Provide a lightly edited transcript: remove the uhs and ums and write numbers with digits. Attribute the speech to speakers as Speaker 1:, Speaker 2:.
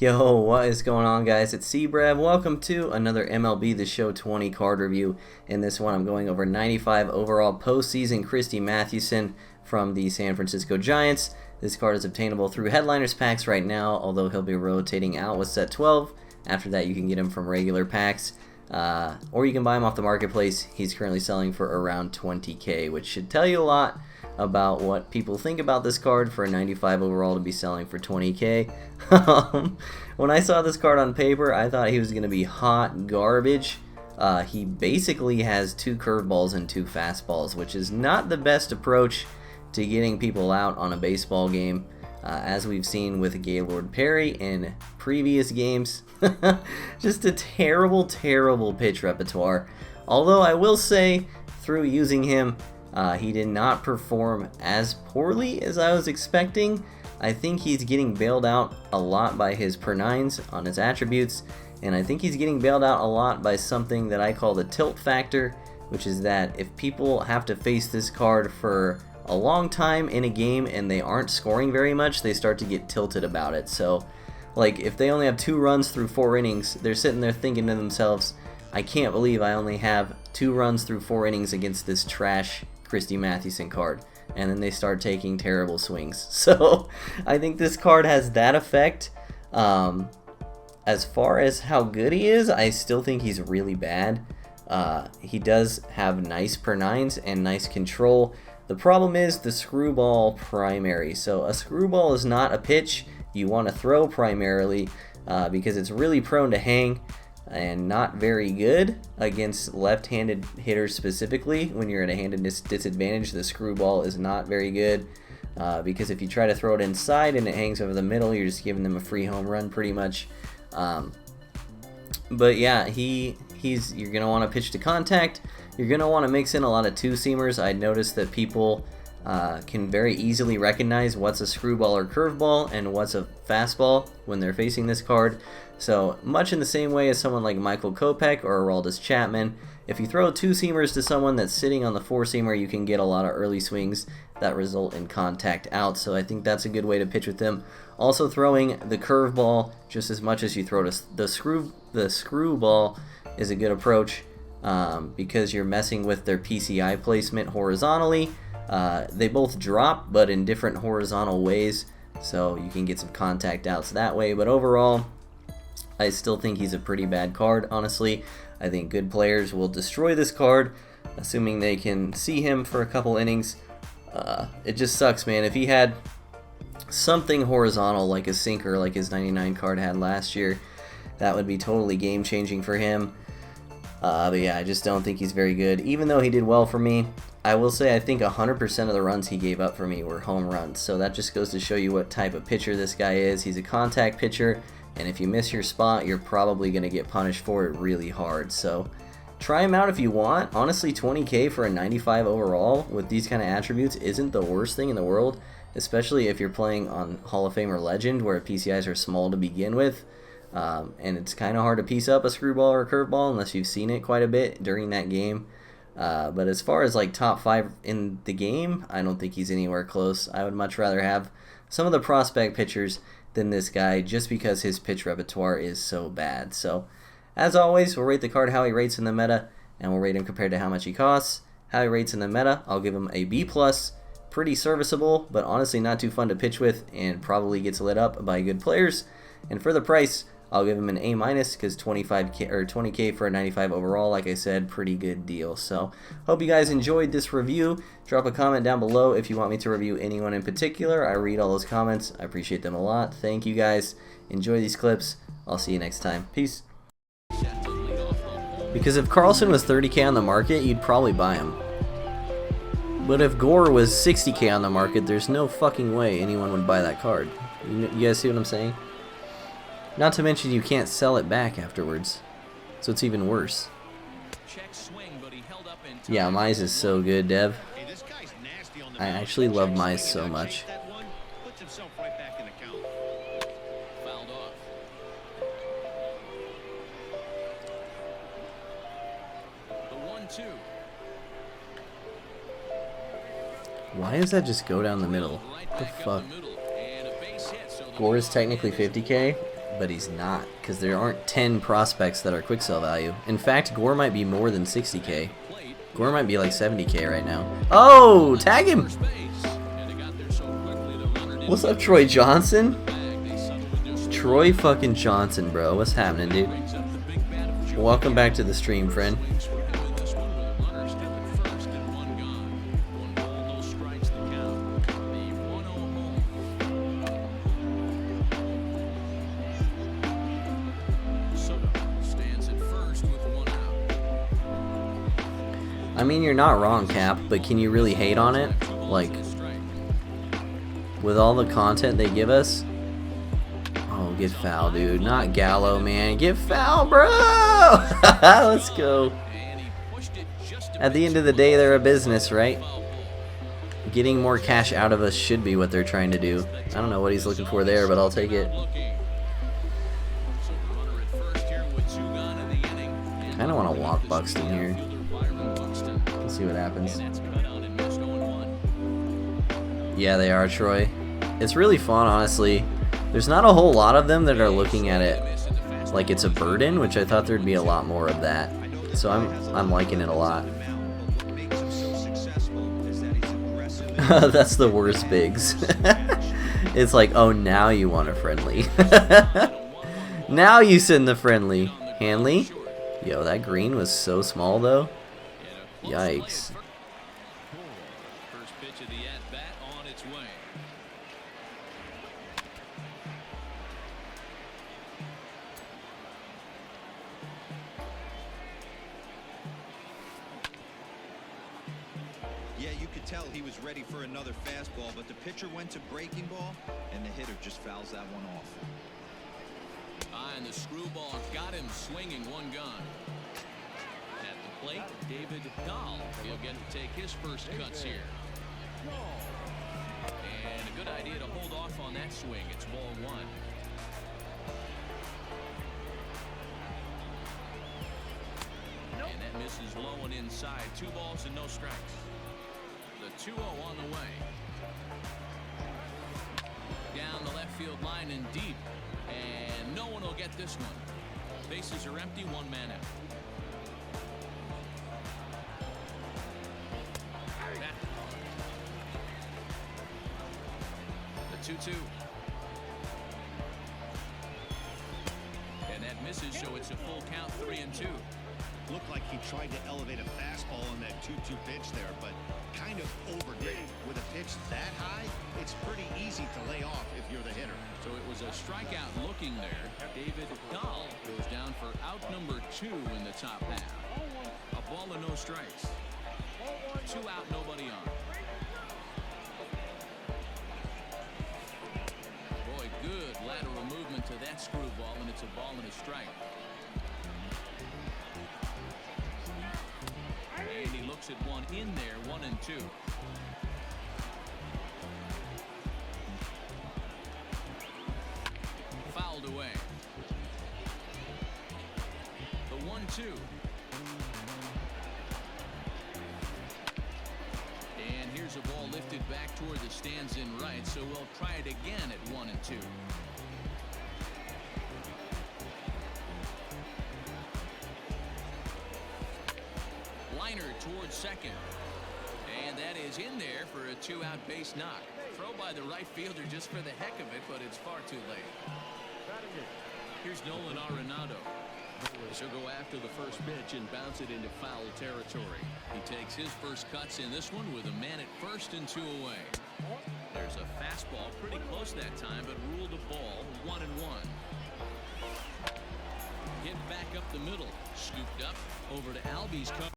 Speaker 1: Yo, what is going on, guys? It's C-Brev. Welcome to another MLB The Show 20 card review. In this one, I'm going over 95 overall postseason Christy Mathewson from the San Francisco Giants. This card is obtainable through Headliners packs right now, although he'll be rotating out with set 12. After that, you can get him from regular packs, or you can buy him off the marketplace. He's currently selling for around 20K, which should tell you a lot about what people think about this card for a 95 overall to be selling for 20K. When I saw this card on paper, I thought he was going to be hot garbage. He basically has 2 curveballs and 2 fastballs, which is not the best approach to getting people out on a baseball game, as we've seen with Gaylord Perry in previous games. Just a terrible, terrible pitch repertoire. Although I will say, through using him, he did not perform as poorly as I was expecting. I think he's getting bailed out a lot by his per-9s on his attributes, and I think he's getting bailed out a lot by something that I call the tilt factor, which is that if people have to face this card for a long time in a game and they aren't scoring very much, they start to get tilted about it. So, like, if they only have 2 runs through 4 innings, they're sitting there thinking to themselves, I can't believe I only have 2 runs through 4 innings against this trash Christy Mathewson card, and then they start taking terrible swings. So I think this card has that effect. As far as how good he is, I still think he's really bad. He does have nice per-9s and nice control. The problem is the screwball primary. So a screwball is not a pitch you want to throw primarily, because it's really prone to hang and not very good against left-handed hitters specifically. When you're at a handed disadvantage, the screwball is not very good, because if you try to throw it inside and it hangs over the middle, you're just giving them a free home run pretty much. But yeah, you're going to want to pitch to contact. You're going to want to mix in a lot of 2-seamers. I noticed that people can very easily recognize what's a screwball or curveball and what's a fastball when they're facing this card. So much in the same way as someone like Michael Kopech or Aroldis Chapman, if you throw 2-seamers to someone that's sitting on the 4-seamer, you can get a lot of early swings that result in contact out. So I think that's a good way to pitch with them. Also, throwing the curveball just as much as you throw the screwball is a good approach, because you're messing with their PCI placement horizontally. They both drop, but in different horizontal ways, so you can get some contact outs that way. But overall, I still think he's a pretty bad card, honestly. I think good players will destroy this card, assuming they can see him for a couple innings. It just sucks, man. If he had something horizontal like a sinker, like his 99 card had last year, that would be totally game-changing for him. But yeah, I just don't think he's very good. Even though he did well for me, I will say I think 100% of the runs he gave up for me were home runs. So that just goes to show you what type of pitcher this guy is. He's a contact pitcher, and if you miss your spot, you're probably going to get punished for it really hard. So try him out if you want. Honestly, 20K for a 95 overall with these kind of attributes isn't the worst thing in the world, especially if you're playing on Hall of Fame or Legend, where PCIs are small to begin with. And it's kind of hard to piece up a screwball or a curveball unless you've seen it quite a bit during that game. But as far as like top 5 in the game, I don't think he's anywhere close. I would much rather have some of the prospect pitchers than this guy, just because his pitch repertoire is so bad. So as always, we'll rate the card how he rates in the meta, and we'll rate him compared to how much he costs. How he rates in the meta, I'll give him a B+. Pretty serviceable, but honestly not too fun to pitch with, and probably gets lit up by good players. And for the price, I'll give him an A-, because 25K or 20K for a 95 overall, like I said, pretty good deal. So hope you guys enjoyed this review. Drop a comment down below if you want me to review anyone in particular. I read all those comments. I appreciate them a lot. Thank you guys. Enjoy these clips. I'll see you next time. Peace. Because if Carlson was 30K on the market, you'd probably buy him. But if Gore was 60K on the market, there's no fucking way anyone would buy that card. You guys see what I'm saying? Not to mention you can't sell it back afterwards, so it's even worse. Yeah, Mize is so good, Dev. I actually love Mize so much. Why does that just go down the middle? What the fuck? Gore is technically 50K, but he's not, because there aren't 10 prospects that are quick sell value. In fact, Gore might be more than 60K. Gore might be like 70K right now. Oh, tag him! What's up, Troy Johnson? Troy fucking Johnson, bro. What's happening, dude? Welcome back to the stream, friend. I mean, you're not wrong, Cap, but can you really hate on it? Like, with all the content they give us? Oh, get foul, dude. Not Gallo, man. Get foul, bro! Let's go. At the end of the day, they're a business, right? Getting more cash out of us should be what they're trying to do. I don't know what he's looking for there, but I'll take it. I kind of want to walk Buxton here. Let's see what happens. Yeah, they are, Troy. It's really fun, honestly. There's not a whole lot of them that are looking at it like it's a burden, which I thought there'd be a lot more of that. So I'm liking it a lot. That's the worst bigs. It's like, oh, now you want a friendly. Now you send the friendly. Hanley? Yo, that green was so small, though. Yikes.
Speaker 2: Yeah, you could tell he was ready for another fastball, but the pitcher went to breaking ball, and the hitter just fouls that one off.
Speaker 3: And the screwball got him swinging, one gone. At the plate, David Dahl. He'll get to take his first cuts here. And a good idea to hold off on that swing. It's ball one. And that misses low and inside. 2 balls and no strikes. The 2-0 on the way. Down the left field line and deep. And no one will get this one. Bases are empty, 1 man out. The 2-2. And that misses, so it's a full count, 3-2.
Speaker 4: Looked like he tried to elevate a fastball on that 2-2 pitch there, but kind of overdid it. With a pitch that high, it's pretty easy to lay off if you're the hitter.
Speaker 3: So it was a strikeout looking there. David Dahl goes down for out number 2 in the top half. A ball and no strikes. 2 out, nobody on. Boy, good lateral movement to that screwball, and it's a ball and a strike. And he looks at one in there, 1-2. Fouled away. The 1-2. And here's a ball lifted back toward the stands in right, so we'll try it again at 1-2. Liner towards second. And that is in there for a 2-out base knock. Throw by the right fielder just for the heck of it, but it's far too late. Here's Nolan Arenado. She'll go after the first pitch and bounce it into foul territory. He takes his first cuts in this one with a man at first and 2 away. There's a fastball pretty close that time, but ruled a ball, 1-1. Hit back up the middle, scooped up over to Albies.